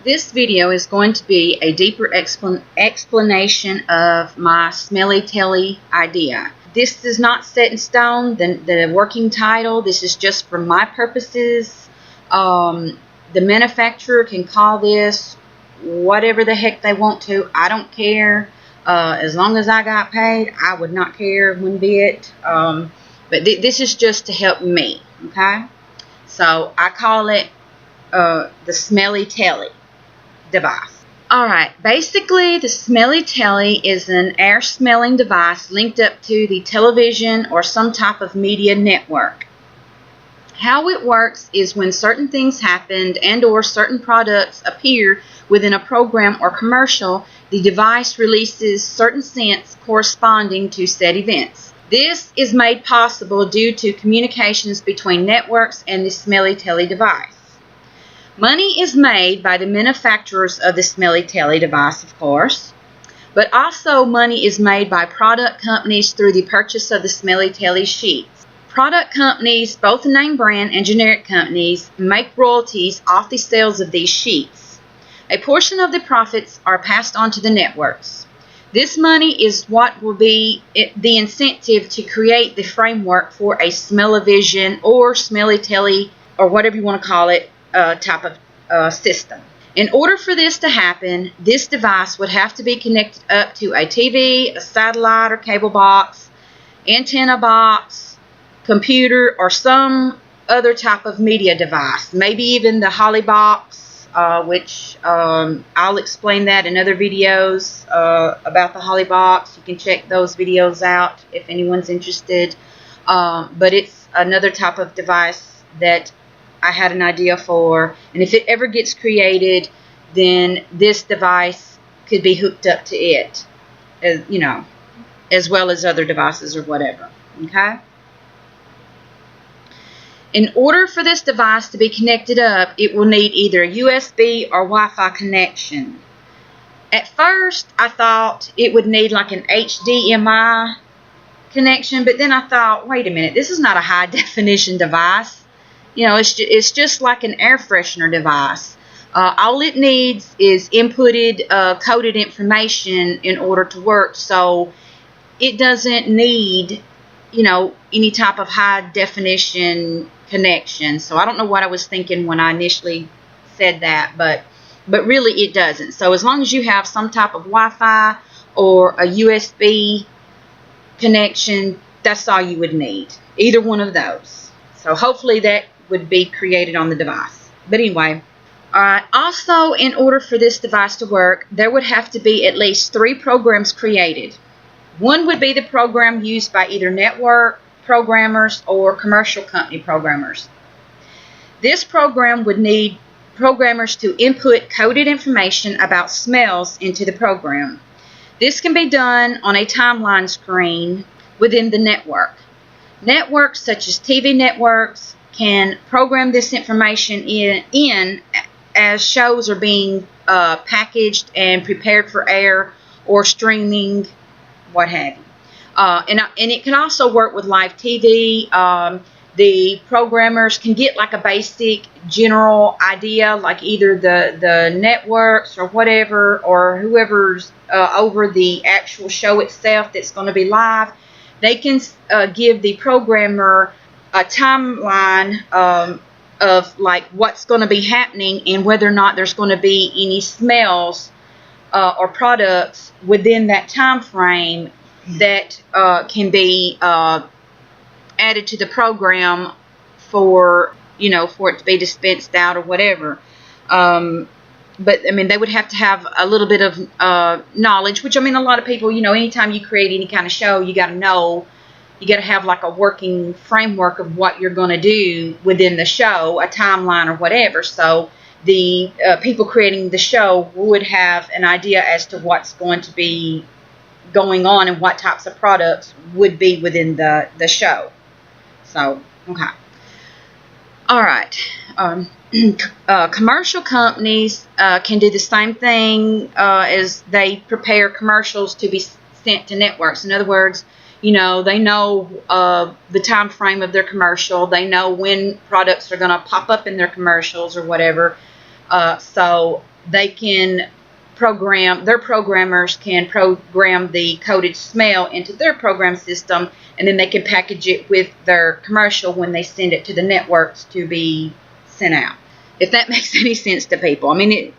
This video is going to be a deeper explanation of my smelly telly idea. This is not set in stone, the working title. This is just for my purposes. The manufacturer can call this whatever the heck they want to. I don't care. As long as I got paid, I would not care one bit. But this is just to help me, okay? So I call it the smelly telly device. Alright, basically the smelly telly is an air smelling device linked up to the television or some type of media network. How it works is when certain things happen and or certain products appear within a program or commercial, the device releases certain scents corresponding to said events. This is made possible due to communications between networks and the smelly telly device. Money is made by the manufacturers of the smelly telly device, of course, but also money is made by product companies through the purchase of the smelly telly sheets. Product companies, both name brand and generic companies, make royalties off the sales of these sheets. A portion of the profits are passed on to the networks. This money is what will be the incentive to create the framework for a smell-o-vision or smelly telly, or whatever you want to call it, type of system. In order for this to happen, this device would have to be connected up to a TV, a satellite or cable box, antenna box, computer, or some other type of media device. Maybe even the Holly box, which I'll explain that in other videos about the Holly box. You can check those videos out if anyone's interested. But it's another type of device that I had an idea for, and if it ever gets created, then this device could be hooked up to it, as well as other devices or whatever. Okay. In order for this device to be connected up, it will need either a USB or Wi-Fi connection. At first, I thought it would need like an HDMI connection, but then I thought, wait a minute, this is not a high definition device. It's just like an air freshener device. All it needs is inputted coded information in order to work, so it doesn't need any type of high definition connection. So I don't know what I was thinking when I initially said that, but really it doesn't. So as long as you have some type of Wi-Fi or a USB connection, that's all you would need. Either one of those. So hopefully that would be created on the device. But anyway, also in order for this device to work, there would have to be at least 3 programs created. One would be the program used by either network programmers or commercial company programmers. This program would need programmers to input coded information about smells into the program. This can be done on a timeline screen within the network. Networks such as TV networks can program this information in as shows are being packaged and prepared for air or streaming, what have you. And it can also work with live TV. The programmers can get like a basic general idea, like either the networks or whatever, or whoever's over the actual show itself that's going to be live. They can give the programmer a timeline of like what's going to be happening and whether or not there's going to be any smells or products within that time frame that can be added to the program for it to be dispensed out or whatever. But I mean, they would have to have a little bit of knowledge, which I mean, a lot of people, anytime you create any kind of show, you got to have like a working framework of what you're going to do within the show, a timeline or whatever. So the people creating the show would have an idea as to what's going to be going on and what types of products would be within the show. So, okay. All right. Commercial companies can do the same thing as they prepare commercials to be sent to networks. In other words, they know the time frame of their commercial. They know when products are going to pop up in their commercials or whatever. So they can their programmers can program the coded smell into their program system, and then they can package it with their commercial when they send it to the networks to be sent out. If that makes any sense to people. I mean,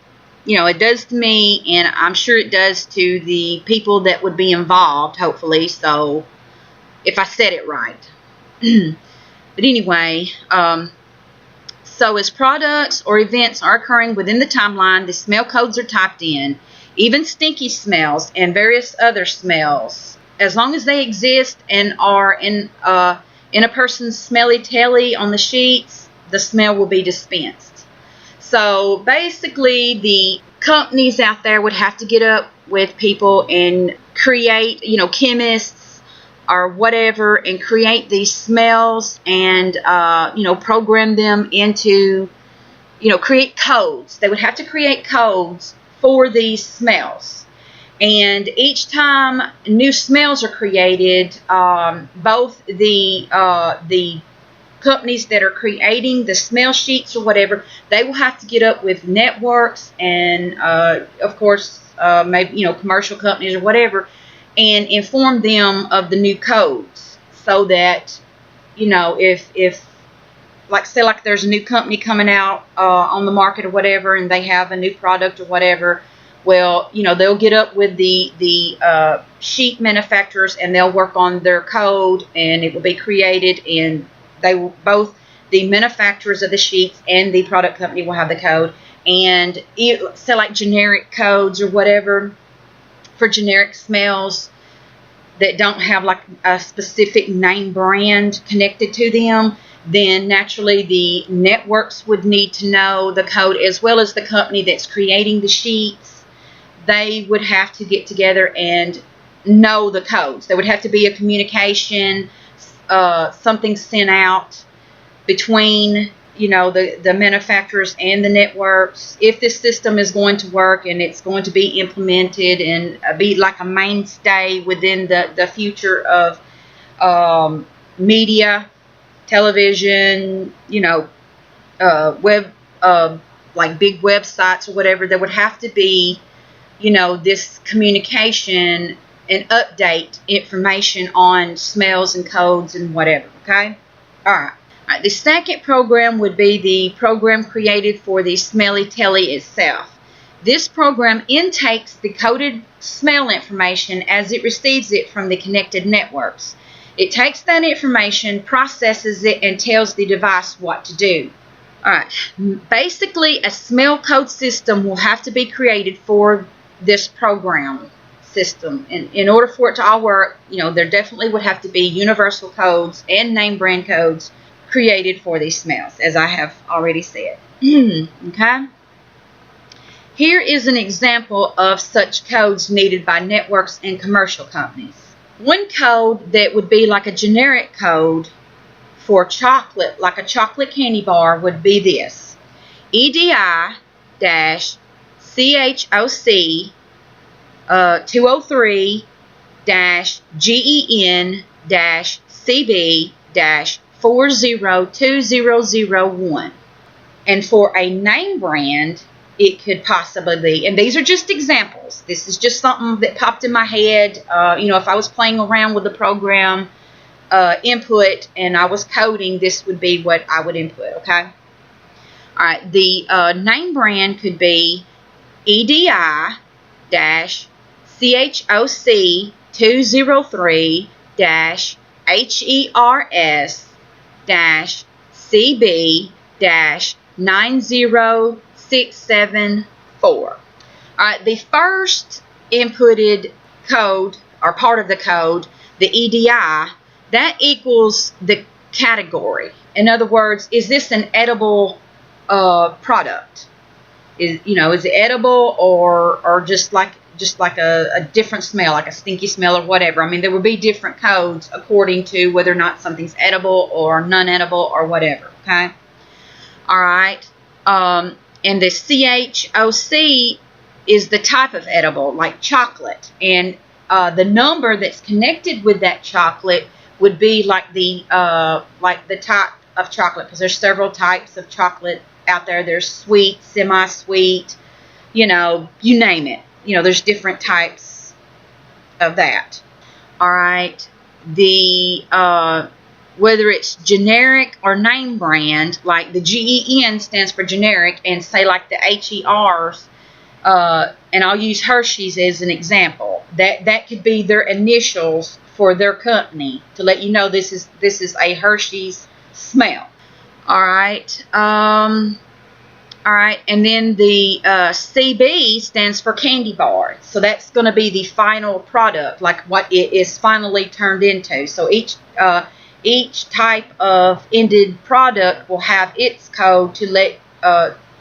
it does to me, and I'm sure it does to the people that would be involved, hopefully, so if I said it right. But anyway, so as products or events are occurring within the timeline, the smell codes are typed in. Even stinky smells and various other smells, as long as they exist and are in a person's smelly telly on the sheets, the smell will be dispensed. So basically, the companies out there would have to get up with people and create, chemists or whatever, and create these smells and, program them into, create codes. They would have to create codes for these smells. And each time new smells are created, both the companies that are creating the smell sheets or whatever, they will have to get up with networks and, of course, maybe, commercial companies or whatever, and inform them of the new codes, so that, if like there's a new company coming out on the market or whatever, and they have a new product or whatever, well, they'll get up with the sheet manufacturers, and they'll work on their code, and it will be created, and they will, both the manufacturers of the sheets and the product company will have the code, and so like generic codes or whatever for generic smells that don't have like a specific name brand connected to them, then naturally the networks would need to know the code, as well as the company that's creating the sheets. They would have to get together and know the codes. There would have to be a communication, something sent out between the manufacturers and the networks, if this system is going to work and it's going to be implemented and be like a mainstay within the future of media, television, web, like big websites or whatever. There would have to be, this communication and update information on smells and codes and whatever, okay? All right. The second program would be the program created for the Smelly Telly itself. This program intakes the coded smell information as it receives it from the connected networks. It takes that information, processes it, and tells the device what to do. All right. Basically, a smell code system will have to be created for this program system. And in order for it to all work, there definitely would have to be universal codes and name brand codes created for these smells, as I have already said. Okay? Here is an example of such codes needed by networks and commercial companies. One code that would be like a generic code for chocolate, like a chocolate candy bar, would be this: EDI-CHOC 203-GEN-CB- 402001. And for a name brand, it could possibly be, and these are just examples. This is just something that popped in my head. If I was playing around with the program input and I was coding, this would be what I would input, okay? All right, the name brand could be EDI-CHOC 203-HERS-CB-90674. All right, the first inputted code, or part of the code, the EDI, that equals the category. In other words, is this an edible product? Is it edible or just like a different smell, like a stinky smell or whatever? I mean, there would be different codes according to whether or not something's edible or non-edible or whatever, okay? All right. And the CHOC is the type of edible, like chocolate. And the number that's connected with that chocolate would be like the type of chocolate, because there's several types of chocolate out there. There's sweet, semi-sweet, you name it. There's different types of that. All right. The whether it's generic or name brand, like the GEN stands for generic, and say like the HERs, and I'll use Hershey's as an example. That could be their initials for their company to let you know this is a Hershey's smell. All right. All right, and then the CB stands for candy bar. So that's going to be the final product, like what it is finally turned into. So each type of ended product will have its code to let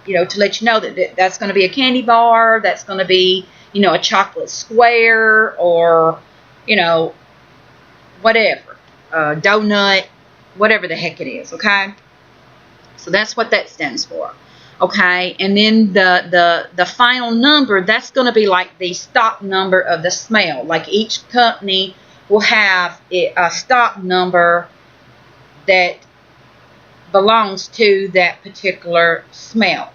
you know that that's going to be a candy bar. That's going to be a chocolate square, or whatever, donut, whatever the heck it is. Okay, so that's what that stands for. Okay, and then the final number, that's going to be like the stock number of the smell. Like each company will have a stock number that belongs to that particular smell.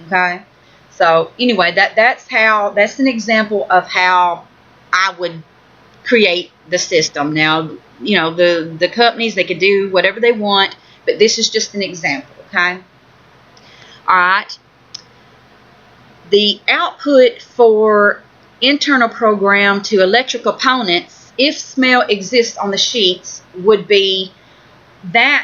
Okay, so anyway, that's an example of how I would create the system. Now, the companies, they could do whatever they want, but this is just an example. Okay. Alright, the output for internal program to electrical components, if smell exists on the sheets, would be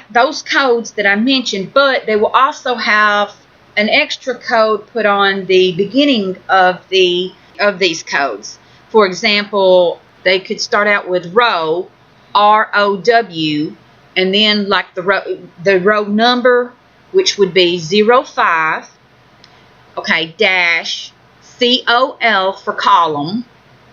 those codes that I mentioned, but they will also have an extra code put on the beginning of these codes. For example, they could start out with row, ROW, and then like the row number, which would be 05, okay, dash COL for column.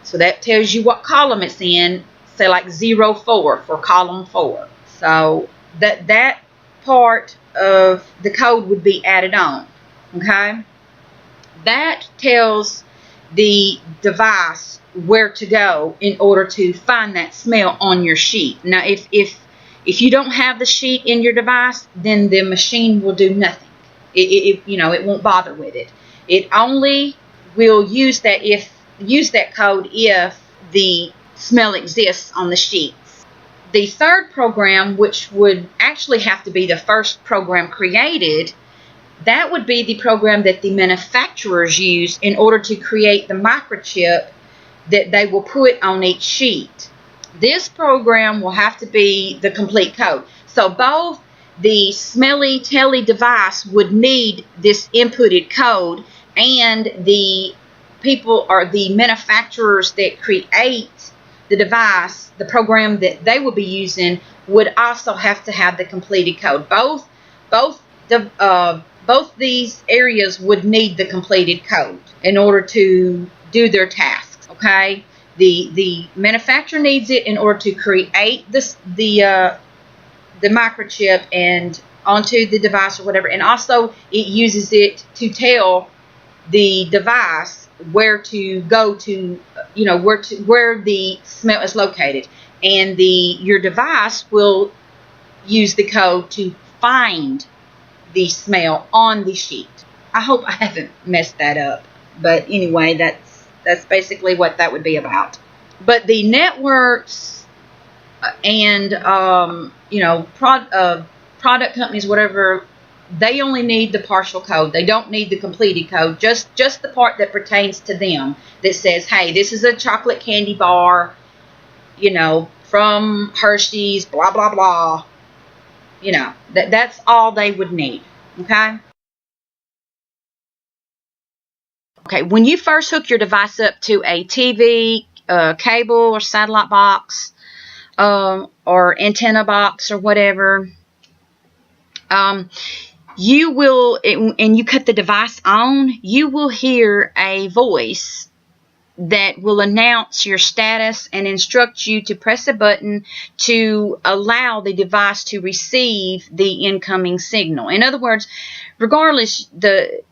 So that tells you what column it's in. Say like 04 for column 4. So that part of the code would be added on. Okay, that tells the device where to go in order to find that smell on your sheet. Now, if you don't have the sheet in your device, then the machine will do nothing. It won't bother with it. It only will use that code if the smell exists on the sheets. The third program, which would actually have to be the first program created, that would be the program that the manufacturers use in order to create the microchip that they will put on each sheet. This program will have to be the complete code. So both the Smelly Telly device would need this inputted code, and the people or the manufacturers that create the device, the program that they will be using, would also have to have the completed code. Both these areas would need the completed code in order to do their tasks. Okay. The manufacturer needs it in order to create the microchip and onto the device or whatever, and also it uses it to tell the device where to go to, where the smell is located, and your device will use the code to find the smell on the sheet. I hope I haven't messed that up, but anyway, that's basically what that would be about. But the networks and product companies, whatever, they only need the partial code. They don't need the completed code. Just the part that pertains to them, that says, hey, this is a chocolate candy bar, from Hershey's, blah blah blah. That's all they would need. Okay. Okay, when you first hook your device up to a TV, cable or satellite box, or antenna box or whatever, you will, and you cut the device on, you will hear a voice that will announce your status and instruct you to press a button to allow the device to receive the incoming signal. In other words, regardless,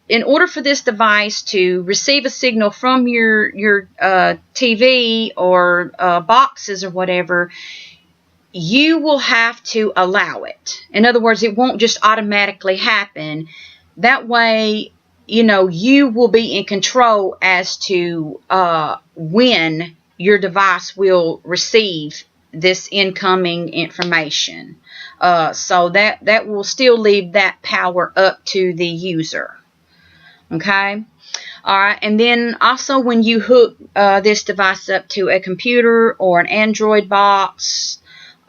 in order for this device to receive a signal from your TV or boxes or whatever, you will have to allow it. In other words, it won't just automatically happen. That way, you will be in control as to when your device will receive this incoming information. So that will still leave that power up to the user. Okay? Alright, and then also when you hook this device up to a computer or an Android box,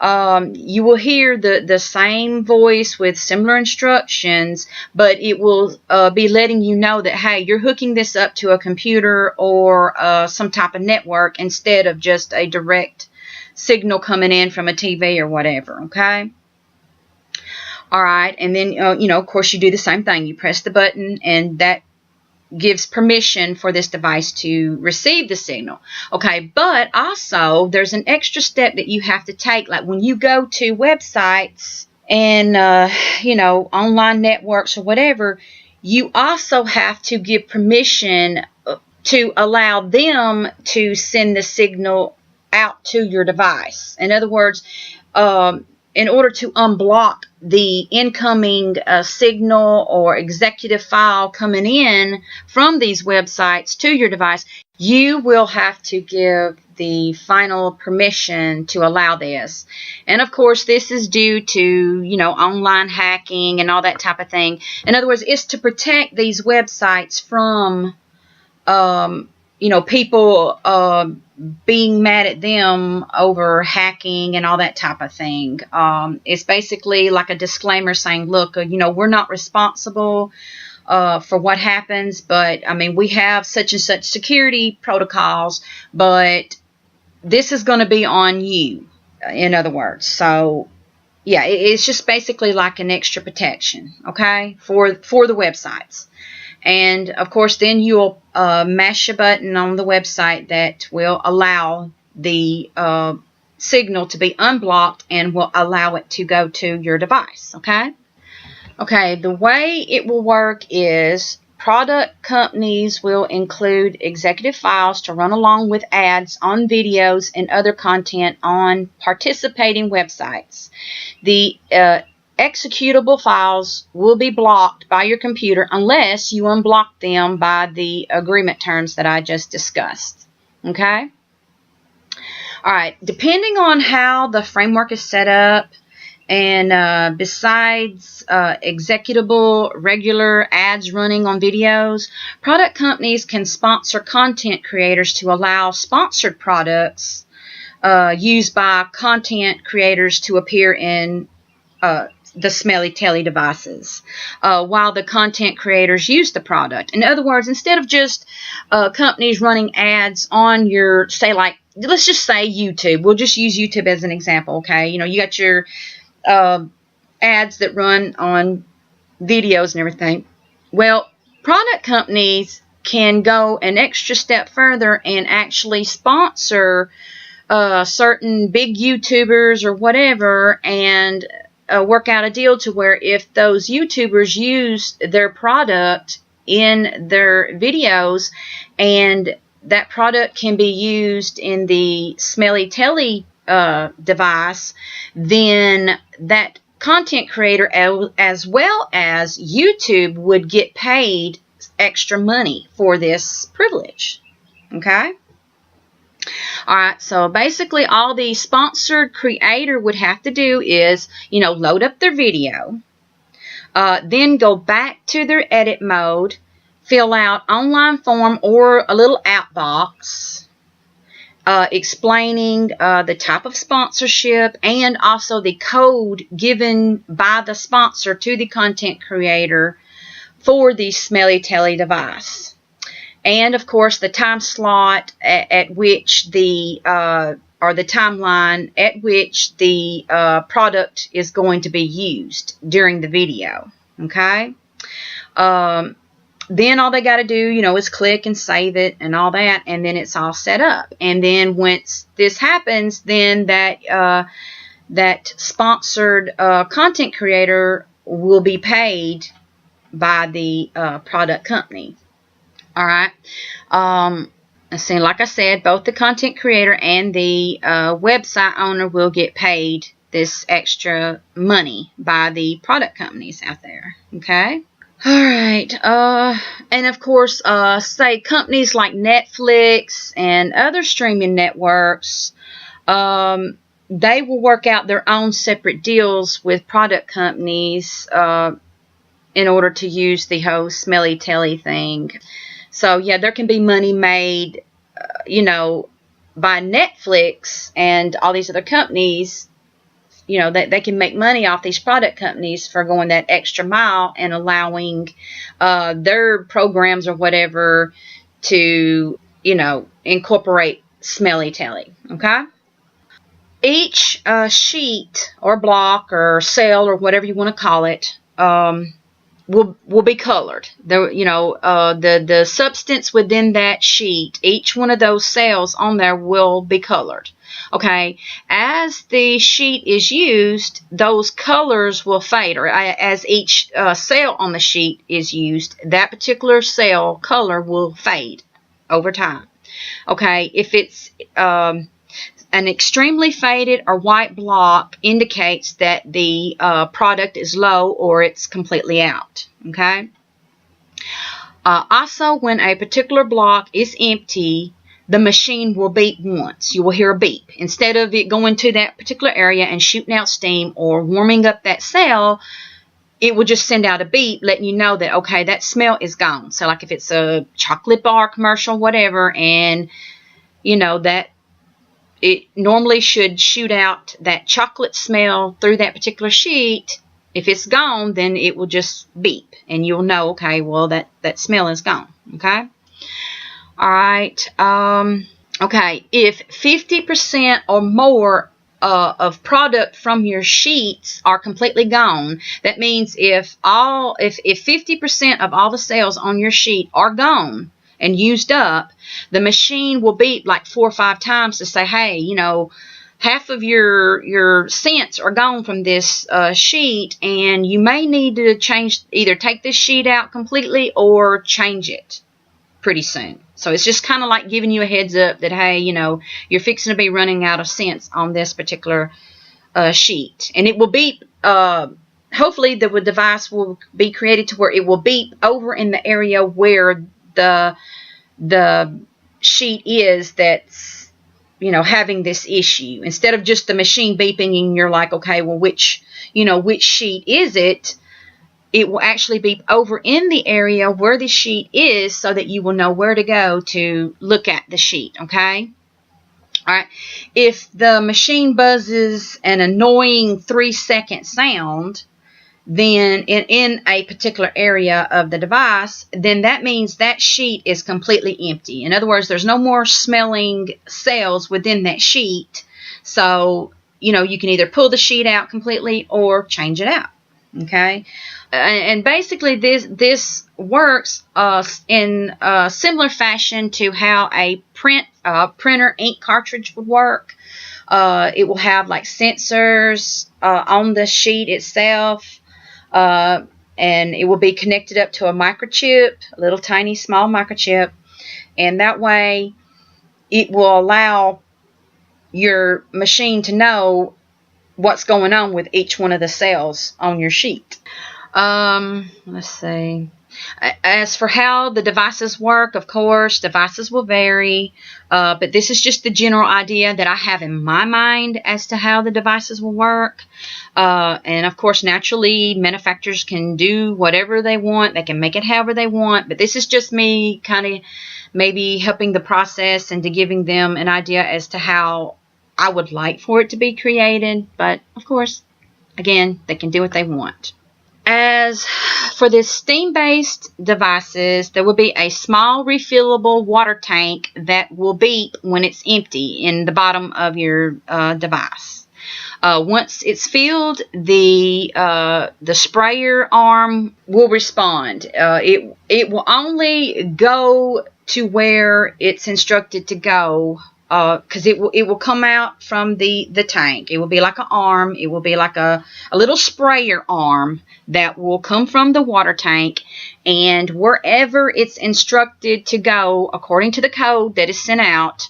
you will hear the same voice with similar instructions, but it will be letting you know that, hey, you're hooking this up to a computer or some type of network instead of just a direct signal coming in from a TV or whatever, okay? Alright, and then, of course, you do the same thing. You press the button, and that gives permission for this device to receive the signal. Okay, but also there's an extra step that you have to take, like when you go to websites and online networks or whatever, you also have to give permission to allow them to send the signal out to your device. In other words, in order to unblock the incoming signal or executive file coming in from these websites to your device, you will have to give the final permission to allow this. And of course, this is due to, online hacking and all that type of thing. In other words, it's to protect these websites from people being mad at them over hacking and all that type of thing. It's basically like a disclaimer saying, look, we're not responsible for what happens, but we have such and such security protocols, but this is going to be on you, in other words. So yeah, it's just basically like an extra protection, okay, for the websites. And, of course, then you'll mash a button on the website that will allow the signal to be unblocked and will allow it to go to your device, okay? Okay, the way it will work is product companies will include executive files to run along with ads on videos and other content on participating websites. The executable files will be blocked by your computer unless you unblock them by the agreement terms that I just discussed. Okay? Alright, depending on how the framework is set up, and besides executable regular ads running on videos, product companies can sponsor content creators to allow sponsored products used by content creators to appear in the Smelly Telly devices while the content creators use the product. In other words, instead of just companies running ads on your, say, like, let's just say YouTube. We'll just use YouTube as an example, okay? You got your ads that run on videos and everything. Well, product companies can go an extra step further and actually sponsor certain big YouTubers or whatever, and work out a deal to where if those YouTubers use their product in their videos and that product can be used in the Smelly Telly device, then that content creator as well as YouTube would get paid extra money for this privilege. Okay? Alright, so basically all the sponsored creator would have to do is, load up their video, then go back to their edit mode, fill out online form or a little outbox explaining the type of sponsorship and also the code given by the sponsor to the content creator for the Smelly Telly device. And, of course, the time slot at which the timeline at which the product is going to be used during the video. Okay? Then all they got to do, is click and save it and all that, and then it's all set up. And then once this happens, then that sponsored content creator will be paid by the product company. All right. See, like I said, both the content creator and the website owner will get paid this extra money by the product companies out there. Okay. Alright, and of course, say companies like Netflix and other streaming networks, they will work out their own separate deals with product companies in order to use the whole smelly telly thing. So yeah, there can be money made, by Netflix and all these other companies. They can make money off these product companies for going that extra mile and allowing their programs or whatever to, incorporate smelly telly. Okay? Each sheet or block or cell or whatever you want to call it will be colored. The substance within that sheet, each one of those cells on there will be colored. Okay, as the sheet is used, those colors will fade, or as each cell on the sheet is used, that particular cell color will fade over time. Okay, if it's an extremely faded or white block indicates that the product is low or it's completely out. Okay. Also, when a particular block is empty, the machine will beep once. You will hear a beep. Instead of it going to that particular area and shooting out steam or warming up that cell, it will just send out a beep letting you know that, okay, that smell is gone. So like if it's a chocolate bar commercial, whatever, and that it normally should shoot out that chocolate smell through that particular sheet. If it's gone, then it will just beep, and you'll know, okay, well, that smell is gone, okay? All right. Okay, if 50% or more of product from your sheets are completely gone, that means if 50% of all the cells on your sheet are gone and used up, the machine will beep like 4 or 5 times to say, hey, half of your scents are gone from this sheet, and you may need to either take this sheet out completely or change it pretty soon. So it's just kind of like giving you a heads up that, hey, you're fixing to be running out of scents on this particular sheet. And it will beep, hopefully the device will be created to where it will beep over in the area where the sheet is that's having this issue, instead of just the machine beeping and you're like, okay, well, which sheet is it? It will actually beep over in the area where the sheet is so that you will know where to go to look at the sheet, okay? All right. If the machine buzzes an annoying 3-second sound, then in a particular area of the device, then that means that sheet is completely empty. In other words, there's no more smelling cells within that sheet. So, you can either pull the sheet out completely or change it out. Okay? And basically this works in a similar fashion to how a printer ink cartridge would work. It will have like sensors on the sheet itself. And it will be connected up to a microchip, a little tiny small microchip, and that way it will allow your machine to know what's going on with each one of the cells on your sheet. Let's see. As for how the devices work, of course, devices will vary, but this is just the general idea that I have in my mind as to how the devices will work. And of course, naturally, manufacturers can do whatever they want. They can make it however they want, but this is just me kind of maybe helping the process and to giving them an idea as to how I would like for it to be created. But of course, again, they can do what they want. As for the steam-based devices, there will be a small refillable water tank that will beep when it's empty in the bottom of your device. Once it's filled, the sprayer arm will respond. It will only go to where it's instructed to go, because it will come out from the tank. It will be like an arm. It will be like a little sprayer arm that will come from the water tank, and wherever it's instructed to go according to the code that is sent out,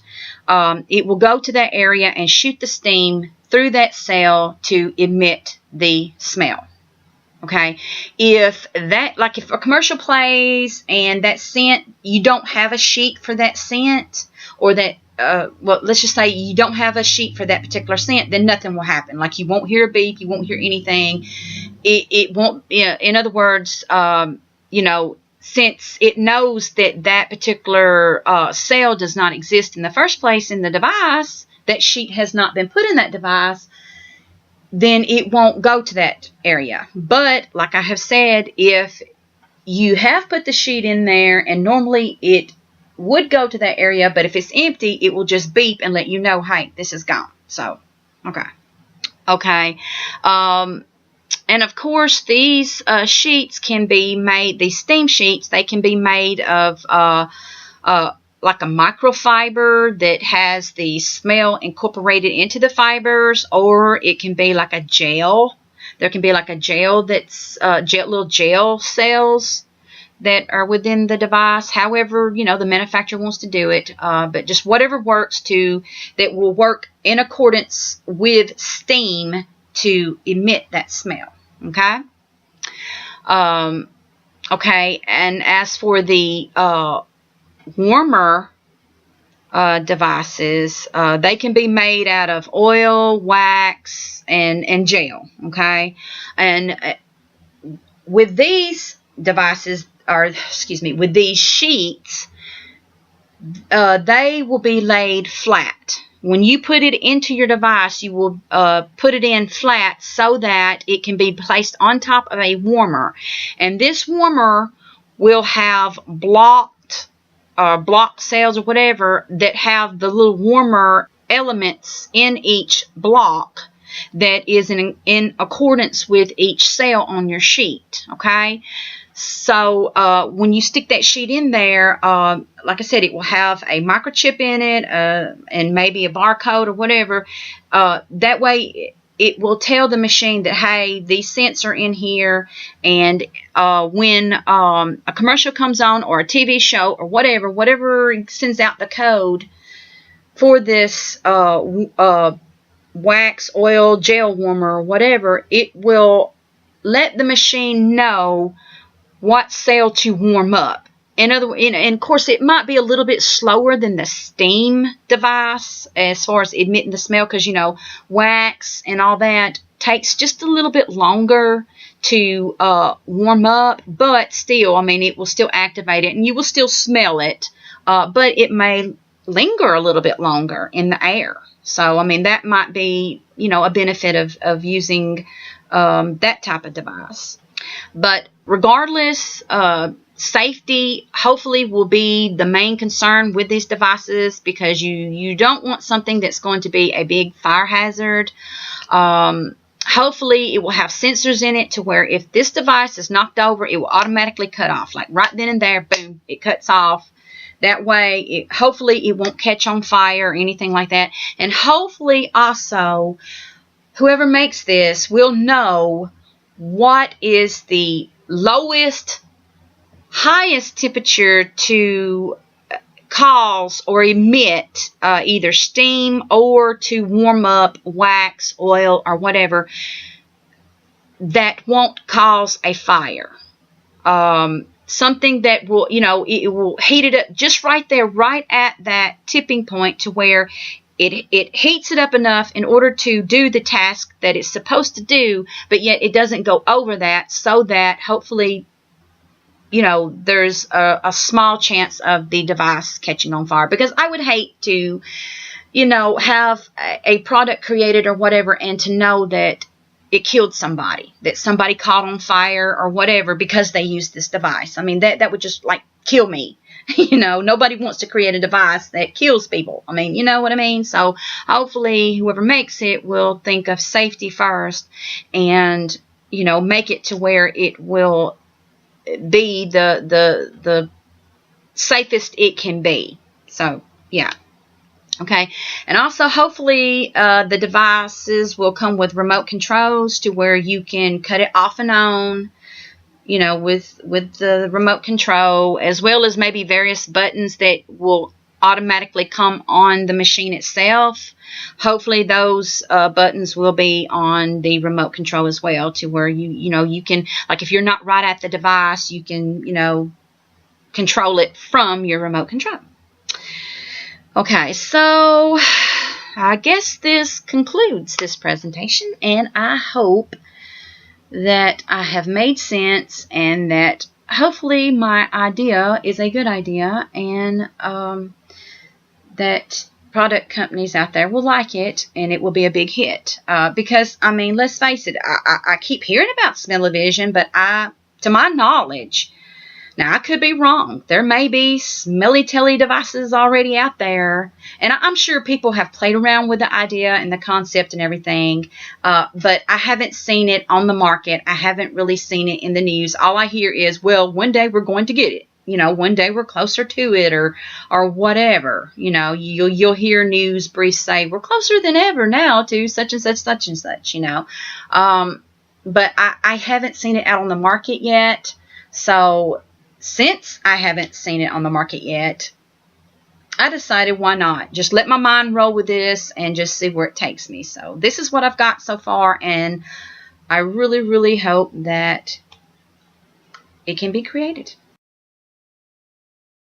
it will go to that area and shoot the steam through that cell to emit the smell. Okay, if a commercial plays and that scent, you don't have a sheet for that scent, or that, well, let's just say you don't have a sheet for that particular scent, then nothing will happen. Like, you won't hear a beep, you won't hear anything. It won't, in other words, since it knows that that particular cell does not exist in the first place in the device, that sheet has not been put in that device, then it won't go to that area. But like I have said, if you have put the sheet in there, and normally it would go to that area, but if it's empty, it will just beep and let you know, hey, this is gone. So, okay. And of course, these sheets can be made, these steam sheets, they can be made of like a microfiber that has the smell incorporated into the fibers, or it can be like a gel. There can be like a gel that's little gel cells that are within the device. However, the manufacturer wants to do it, but just whatever works that will work in accordance with steam to emit that smell. Okay. Okay, and as for the warmer devices, they can be made out of oil, wax, and gel. Okay, and with these devices, with these sheets, they will be laid flat. When you put it into your device, you will put it in flat so that it can be placed on top of a warmer. And this warmer will have block cells or whatever that have the little warmer elements in each block that is in accordance with each cell on your sheet. Okay, so when you stick that sheet in there, like I said, it will have a microchip in it, and maybe a barcode or whatever. That way it will tell the machine that, hey, these scents are in here, and when a commercial comes on, or a TV show, or whatever sends out the code for this wax, oil, gel warmer, or whatever, it will let the machine know what cell to warm up. And of course, it might be a little bit slower than the steam device as far as emitting the smell, because wax and all that takes just a little bit longer to warm up, but still, it will still activate it, and you will still smell it, but it may linger a little bit longer in the air. So, that might be, a benefit of using that type of device. But regardless, safety hopefully will be the main concern with these devices, because you don't want something that's going to be a big fire hazard. Hopefully it will have sensors in it to where if this device is knocked over, it will automatically cut off. Like right then and there, boom, it cuts off. That way, hopefully it won't catch on fire or anything like that. And hopefully also, whoever makes this will know what is the lowest, highest temperature to cause or emit either steam or to warm up wax, oil, or whatever that won't cause a fire. Something that will, it will heat it up just right there, right at that tipping point, to where it heats it up enough in order to do the task that it's supposed to do, but yet it doesn't go over that, so that hopefully, there's a small chance of the device catching on fire. Because I would hate to, have a product created or whatever, and to know that it killed somebody, that somebody caught on fire or whatever because they used this device. That would just kill me. Nobody wants to create a device that kills people. You know what I mean? So hopefully whoever makes it will think of safety first, and, make it to where it will be the safest it can be. So, yeah. Okay, and also hopefully the devices will come with remote controls to where you can cut it off and on, with the remote control, as well as maybe various buttons that will automatically come on the machine itself. Hopefully those buttons will be on the remote control as well, to where you can, like, if you're not right at the device, you can control it from your remote control. Okay, so I guess this concludes this presentation, and I hope that I have made sense, and that hopefully my idea is a good idea, and that product companies out there will like it, and it will be a big hit. Because, I mean, let's face it, I keep hearing about smell-o-vision, but to my knowledge, now I could be wrong, there may be smelly telly devices already out there, and I'm sure people have played around with the idea and the concept and everything, but I haven't seen it on the market. I haven't really seen it in the news. All I hear is, well, one day we're going to get it. One day we're closer to it, or whatever. You'll hear news briefs say, we're closer than ever now to such and such, such and such, But I haven't seen it out on the market yet. So since I haven't seen it on the market yet, I decided, why not? Just let my mind roll with this and just see where it takes me. So this is what I've got so far, and I really, really hope that it can be created.